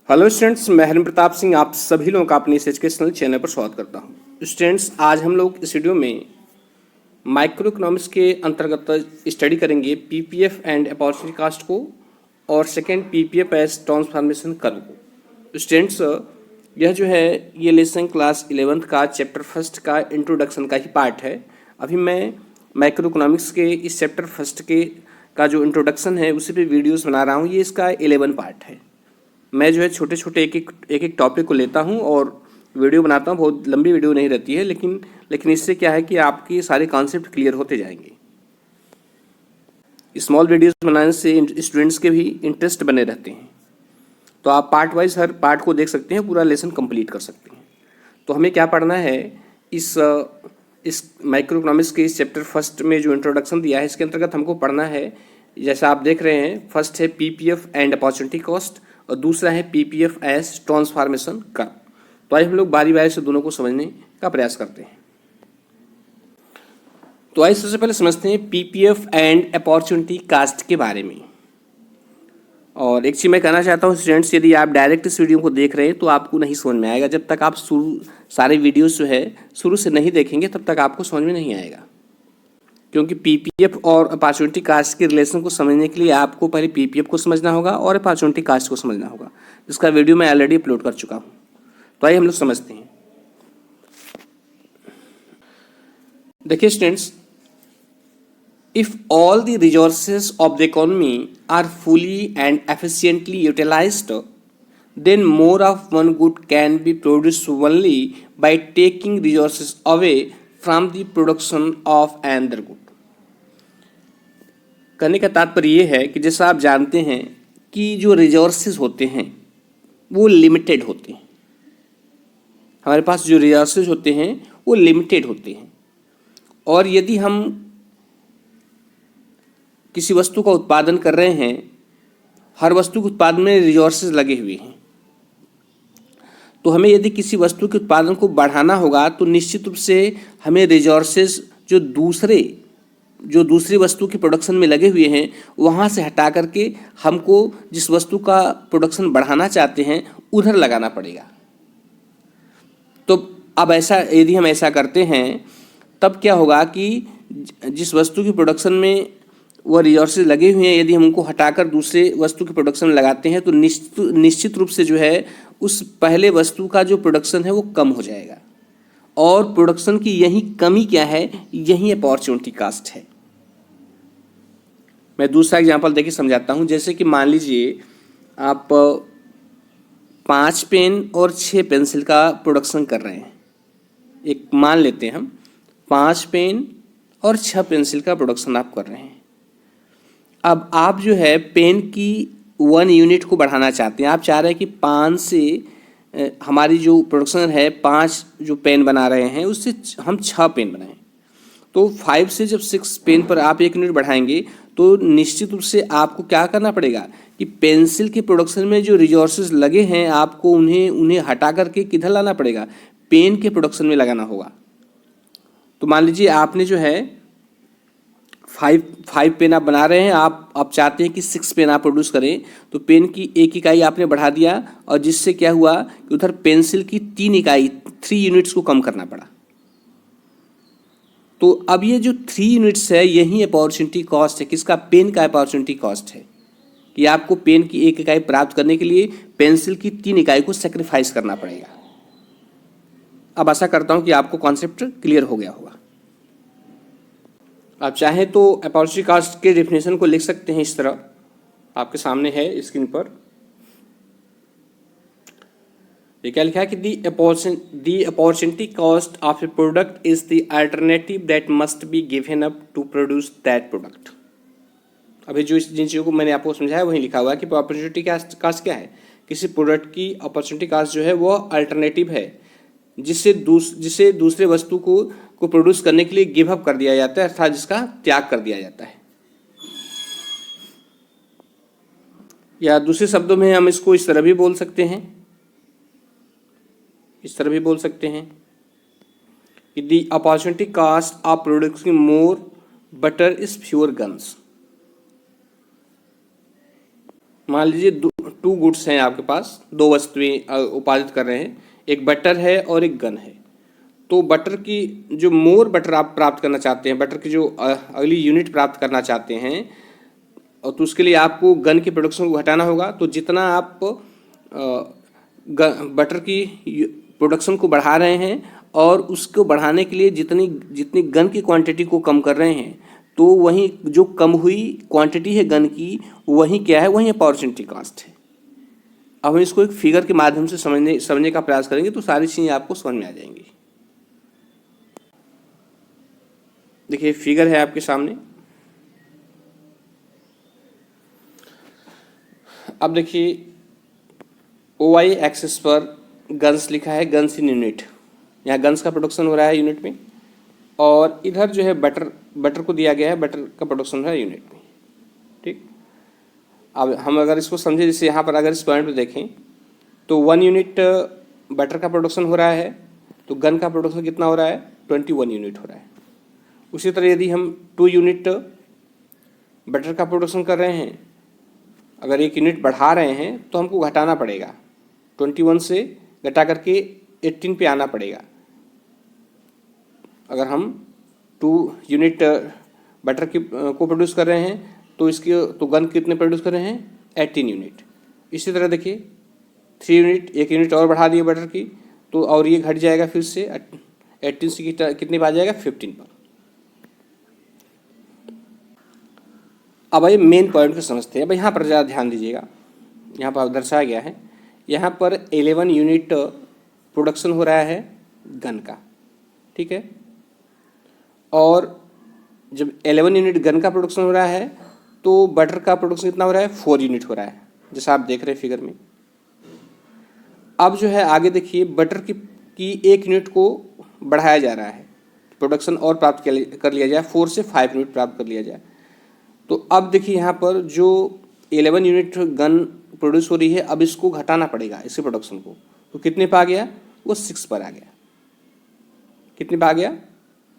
Hello students, मैं हरिम प्रताप सिंह आप सभी लोगों का अपने इस एजुकेशनल चैनल पर स्वागत करता हूं। स्टूडेंट्स, आज हम लोग इस वीडियो में माइक्रो इकोनॉमिक्स के अंतर्गत स्टडी करेंगे पीपीएफ एंड अपॉर्चुनिटी कॉस्ट को और second PPF as transformation curve को। स्टूडेंट्स, यह जो है ये लेसन क्लास 11th का चैप्टर फर्स्ट का इंट्रोडक्शन का ही पार्ट है। अभी मैं माइक्रो इकोनॉमिक्स के इस चैप्टर फर्स्ट के का जो इंट्रोडक्शन है उसी पे वीडियोस बना रहा हूँ। ये इसका 11 पार्ट है। मैं जो है छोटे छोटे एक एक टॉपिक को लेता हूँ और वीडियो बनाता हूँ। बहुत लंबी वीडियो नहीं रहती है, लेकिन इससे क्या है कि आपकी सारे कॉन्सेप्ट क्लियर होते जाएंगे। स्मॉल वीडियोस बनाने से स्टूडेंट्स के भी इंटरेस्ट बने रहते हैं, तो आप पार्ट वाइज हर पार्ट को देख सकते हैं, पूरा लेसन कंप्लीट कर सकते हैं। तो हमें क्या पढ़ना है इस माइक्रो इकोनॉमिक्स के इस चैप्टर फर्स्ट में जो इंट्रोडक्शन दिया है इसके अंतर्गत हमको पढ़ना है। जैसा आप देख रहे हैं, फर्स्ट है पीपीएफ एंड अपॉर्चुनिटी कॉस्ट और दूसरा है पीपीएफ एज ट्रांसफॉर्मेशन कर्व। तो आइए हम लोग बारी बारी से दोनों को समझने का प्रयास करते हैं। तो आइए सबसे पहले समझते हैं पीपीएफ एंड अपॉर्चुनिटी कॉस्ट के बारे में। और एक चीज़ मैं कहना चाहता हूँ स्टूडेंट्स, यदि आप डायरेक्ट इस वीडियो को देख रहे हैं तो आपको नहीं समझ में आएगा। जब तक आप सारे वीडियोस जो है शुरू से नहीं देखेंगे तब तक आपको समझ में नहीं आएगा, क्योंकि पीपीएफ और अपॉर्चुनिटी कास्ट के रिलेशन को समझने के लिए आपको पहले पीपीएफ को समझना होगा और अपॉर्चुनिटी कास्ट को समझना होगा, जिसका वीडियो मैं ऑलरेडी अपलोड कर चुका हूँ। तो आइए हम लोग समझते हैं। देखिए students, if all the resources of the economy are fully and efficiently utilised, then more of one good can be produced only by taking resources away from the production of another good। कहने का तात्पर्य ये है कि जैसा आप जानते हैं कि जो रिसोर्सेज होते हैं वो लिमिटेड होते हैं। हमारे पास जो रिसोर्सेज होते हैं वो लिमिटेड होते हैं, और यदि हम किसी वस्तु का उत्पादन कर रहे हैं, हर वस्तु के उत्पादन में रिसोर्सेज लगे हुए हैं, तो हमें यदि किसी वस्तु के उत्पादन को बढ़ाना होगा तो निश्चित रूप से हमें रिसोर्सेज जो दूसरी वस्तु की प्रोडक्शन में लगे हुए हैं वहाँ से हटा करके हमको जिस वस्तु का प्रोडक्शन बढ़ाना चाहते हैं उधर लगाना पड़ेगा। तो अब यदि हम ऐसा करते हैं तब क्या होगा कि जिस वस्तु की प्रोडक्शन में वह रिसोर्सेज लगे हुए हैं, यदि हम उनको हटाकर दूसरे वस्तु की प्रोडक्शन में लगाते हैं तो निश्चित रूप से जो है उस पहले वस्तु का जो प्रोडक्शन है वो कम हो जाएगा। और प्रोडक्शन की यही कमी क्या है, यही अपॉर्चुनिटी कॉस्ट है। मैं दूसरा एग्जांपल देके समझाता हूँ। जैसे कि मान लीजिए आप 5 पेन और 6 पेंसिल का प्रोडक्शन कर रहे हैं। एक मान लेते हैं हम 5 पेन और 6 पेंसिल का प्रोडक्शन आप कर रहे हैं। अब आप जो है पेन की 1 यूनिट को बढ़ाना चाहते हैं। आप चाह रहे हैं कि 5 से हमारी जो प्रोडक्शन है 5 जो पेन बना रहे हैं उससे हम 6 पेन बनाएं। तो 5 से जब 6 पेन पर आप 1 यूनिट बढ़ाएंगे तो निश्चित रूप से आपको क्या करना पड़ेगा कि पेंसिल के प्रोडक्शन में जो रिसोर्सेज लगे हैं आपको उन्हें हटा करके किधर लाना पड़ेगा, पेन के प्रोडक्शन में लगाना होगा। तो मान लीजिए आपने जो है 5 पेन आप बना रहे हैं, आप चाहते हैं कि 6 पेन आप प्रोड्यूस करें, तो पेन की 1 इकाई आपने बढ़ा दिया और जिससे क्या हुआ कि उधर पेंसिल की 3 यूनिट्स को कम करना पड़ा। तो अब ये जो 3 यूनिट्स है यही अपॉर्चुनिटी कॉस्ट है। किसका? पेन का अपॉर्चुनिटी कॉस्ट है कि आपको पेन की 1 इकाई प्राप्त करने के लिए पेंसिल की 3 इकाई को सेक्रीफाइस करना पड़ेगा। अब आशा करता हूँ कि आपको कॉन्सेप्ट क्लियर हो गया होगा। आप चाहें तो अपॉर्चुनिटी कॉस्ट के डेफिनेशन को लिख सकते हैं, इस तरह आपके सामने है स्क्रीन पर। ये क्या लिखा है कि the opportunity cost of a product is the alternative that must be given up to produce that product. अभी जिन चीज़ों को मैंने आपको समझाया वही लिखा हुआ है कि अपॉर्चुनिटी कॉस्ट क्या है। किसी प्रोडक्ट की अपॉर्चुनिटी कॉस्ट जो है वो अल्टरनेटिव है जिसे दूसरे वस्तु को प्रोड्यूस करने के लिए गिव अप कर दिया जाता है, अर्थात जिसका त्याग कर दिया जाता है। या दूसरे शब्दों में हम इसको इस तरह भी बोल सकते हैं कि the opportunity cost of producing more butter is fewer guns. मान लीजिए टू गुड्स हैं आपके पास, दो वस्तुएं उत्पादित कर रहे हैं, एक बटर है और एक गन है। तो बटर की जो मोर बटर आप प्राप्त करना चाहते हैं, बटर की जो अगली यूनिट प्राप्त करना चाहते हैं, और तो उसके लिए आपको गन की प्रोडक्शन को घटाना होगा। तो जितना आप बटर की प्रोडक्शन को बढ़ा रहे हैं और उसको बढ़ाने के लिए जितनी जितनी गन की क्वांटिटी को कम कर रहे हैं, तो वहीं जो कम हुई क्वांटिटी है गन की, वहीं क्या है, वहीं अपॉर्चुनिटी कॉस्ट है। अब हम इसको एक फिगर के माध्यम से समझने का प्रयास करेंगे तो सारी चीज़ें आपको समझ में आ जाएंगी। देखिए फिगर है आपके सामने। अब देखिए OI एक्सिस पर गन्स लिखा है, गन्स इन यूनिट। यहाँ गन्स का प्रोडक्शन हो रहा है यूनिट में, और इधर जो है बटर को दिया गया है, बटर का प्रोडक्शन हो रहा है यूनिट में। ठीक, अब हम अगर इसको समझे, जैसे यहाँ पर अगर इस पॉइंट पे देखें तो 1 यूनिट बटर का प्रोडक्शन हो रहा है, तो गन का प्रोडक्शन कितना हो रहा है, 21 यूनिट हो रहा है। उसी तरह यदि हम 2 यूनिट बटर का प्रोडक्शन कर रहे हैं, अगर 1 यूनिट बढ़ा रहे हैं तो हमको घटाना पड़ेगा, 21 से घटा करके 18 पे आना पड़ेगा। अगर हम 2 यूनिट बटर की को प्रोड्यूस कर रहे हैं तो गन कितने प्रोड्यूस कर रहे हैं, 18 यूनिट। इसी तरह देखिए 3 यूनिट, 1 यूनिट और बढ़ा दिए बटर की, तो और ये घट जाएगा फिर से 18 से कितने पर आ जाएगा, 15 पर। अब ये मेन पॉइंट को समझते हैं। अब यहाँ पर ज़्यादा ध्यान दीजिएगा, यहाँ पर दर्शाया गया है, यहाँ पर 11 यूनिट प्रोडक्शन हो रहा है गन का, ठीक है। और जब 11 यूनिट गन का प्रोडक्शन हो रहा है तो बटर का प्रोडक्शन कितना हो रहा है, 4 यूनिट हो रहा है, जैसा आप देख रहे हैं फिगर में। अब जो है आगे देखिए, बटर की 1 यूनिट को बढ़ाया जा रहा है, प्रोडक्शन और प्राप्त कर लिया जाए, 4 से 5 यूनिट प्राप्त कर लिया जाए। तो अब देखिए यहाँ पर जो 11 यूनिट गन प्रोड्यूस हो रही है, अब इसको घटाना पड़ेगा, इसके प्रोडक्शन को। तो कितने पर आ गया, वो 6 पर आ गया। कितने पर आ गया,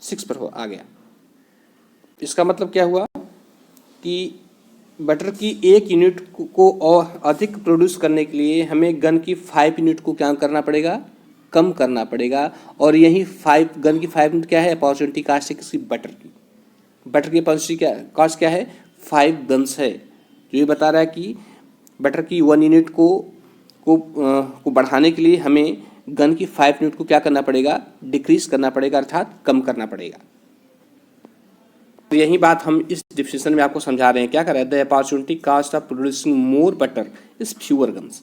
6 पर आ गया। इसका मतलब क्या हुआ कि बटर की 1 यूनिट को और अधिक प्रोड्यूस करने के लिए हमें गन की 5 यूनिट को क्या करना पड़ेगा, कम करना पड़ेगा। और यही गन की 5 यूनिट क्या है, अपॉर्चुनिटी कास्ट है किसी बटर की। बटर की अपॉर्चुनिटी कास्ट क्या है, 5 गन्स है, जो ये बता रहा है कि बटर की 1 यूनिट को बढ़ाने के लिए हमें गन की 5 यूनिट को क्या करना पड़ेगा, डिक्रीज करना पड़ेगा, अर्थात कम करना पड़ेगा। तो यही बात हम इस डिफिनेशन में आपको समझा रहे हैं। क्या कर रहे हैं, the opportunity cost of producing more butter is fewer guns.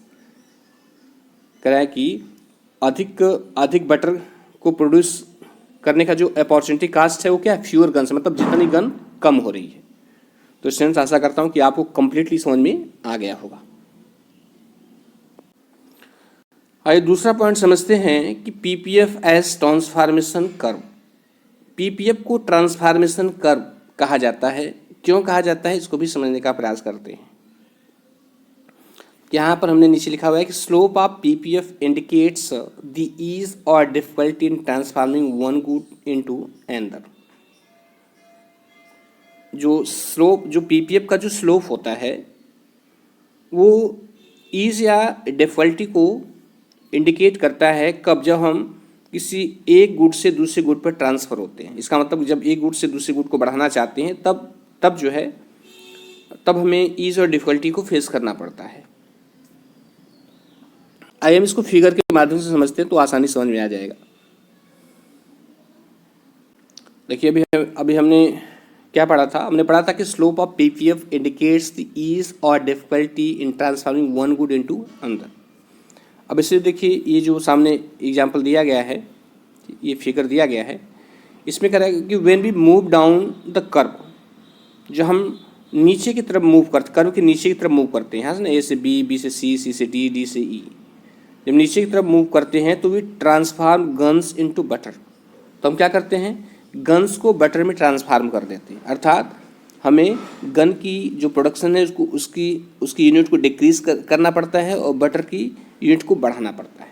कह रहा है कि अधिक बटर को प्रोड्यूस करने का जो अपॉर्चुनिटी कास्ट है वो क्या है, फ्यूअर गन्स, मतलब जितनी गन कम हो रही है। तो स्टूडेंट्स आशा करता हूँ कि आपको कंप्लीटली समझ में आ गया होगा। आइए दूसरा पॉइंट समझते हैं कि PPF as transformation curve. PPF को ट्रांसफॉर्मेशन कर्व कहा जाता है। क्यों कहा जाता है, इसको भी समझने का प्रयास करते हैं। यहाँ पर हमने नीचे लिखा हुआ है कि slope of PPF indicates the ease और difficulty in transforming one good into another. जो स्लोप, जो पीपीएफ का जो स्लोप होता है वो ईज या डिफिकल्टी को इंडिकेट करता है कब, जब हम किसी एक गुड से दूसरे गुड पर ट्रांसफ़र होते हैं। इसका मतलब जब एक गुड से दूसरे गुड को बढ़ाना चाहते हैं तब जो है तब हमें ईज और डिफिकल्टी को फेस करना पड़ता है। आइए हम इसको फिगर के माध्यम से समझते हैं तो आसानी समझ में आ जाएगा। देखिए अभी हमने क्या पढ़ा था, हमने पढ़ा था कि slope of PPF indicates the ease और difficulty in transforming one good into another. अब इसे देखिए, ये जो सामने एग्जाम्पल दिया गया है, ये फिगर दिया गया है, इसमें कह रहा है कि when we move down the curve, जो हम नीचे की तरफ मूव करते, कर्व के नीचे की तरफ मूव करते हैं, यहाँ से ना, ए से बी, बी से सी, सी से डी, डी से ई, जब नीचे की तरफ मूव करते हैं तो we transform guns into butter. तो हम क्या करते हैं, गन्स को बटर में ट्रांसफार्म कर देते हैं, अर्थात हमें गन की जो प्रोडक्शन है उसकी यूनिट को डिक्रीज करना पड़ता है और बटर की यूनिट को बढ़ाना पड़ता है।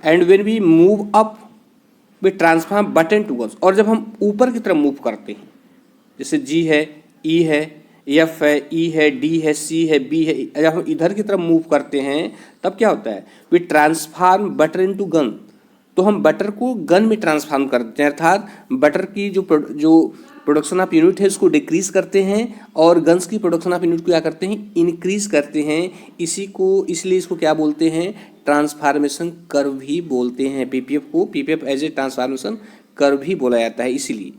And when we move up we transform butter to guns. और जब हम ऊपर की तरफ मूव करते हैं, जैसे जी है, ई है, एफ है, ई है, डी है, सी है, बी है, जब हम इधर की तरफ मूव करते हैं तब क्या होता है, we transform butter into gun. तो हम बटर को गन में ट्रांसफार्म करते हैं, अर्थात बटर की जो प्रोडक्शन ऑफ यूनिट है उसको डिक्रीज करते हैं और गन्स की प्रोडक्शन ऑफ यूनिट को क्या करते हैं, इंक्रीज करते हैं। इसलिए इसको क्या बोलते हैं, ट्रांसफार्मेशन कर्व भी बोलते हैं। PPF as a transformation curve भी बोला जाता है, इसीलिए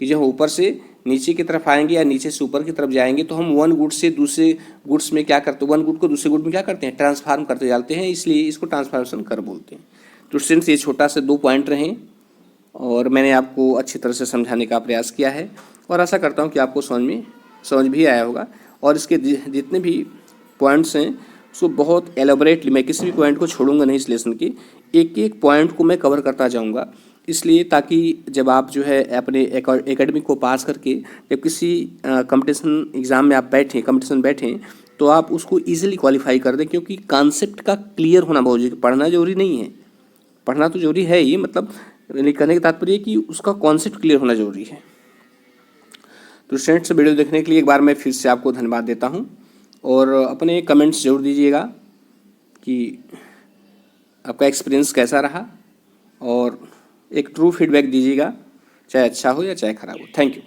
कि जब ऊपर से नीचे की तरफ आएंगे या नीचे से ऊपर की तरफ जाएंगे तो हम वन गुड से दूसरे गुड्स में क्या करते हैं, वन गुड को दूसरे गुड में क्या करते हैं, ट्रांसफार्म करते जाते हैं, इसलिए इसको ट्रांसफार्मेशन कर्व बोलते हैं। तो स्टूडेंट्स, ये छोटा से 2 पॉइंट रहे और मैंने आपको अच्छी तरह से समझाने का प्रयास किया है और आशा करता हूँ कि आपको समझ भी आया होगा। और इसके जितने भी पॉइंट्स हैं उसको बहुत एलोबरेटली, मैं किसी भी पॉइंट को छोड़ूंगा नहीं इस लेसन के, एक एक पॉइंट को मैं कवर करता जाऊंगा, इसलिए ताकि जब आप जो है अपने एकेडमिक को पास करके जब किसी कंपटीशन एग्ज़ाम में आप बैठें तो आप उसको ईजिली क्वालिफाई कर दें, क्योंकि कॉन्सेप्ट का क्लियर होना बहुत जरूरी। पढ़ना जरूरी नहीं है, पढ़ना तो जरूरी है ही, मतलब कहने का तात्पर्य कि उसका कॉन्सेप्ट क्लियर होना जरूरी है। तो स्टूडेंट्स, वीडियो देखने के लिए एक बार मैं फिर से आपको धन्यवाद देता हूं और अपने कमेंट्स जरूर दीजिएगा कि आपका एक्सपीरियंस कैसा रहा और एक ट्रू फीडबैक दीजिएगा, चाहे अच्छा हो या चाहे ख़राब हो। Thank you.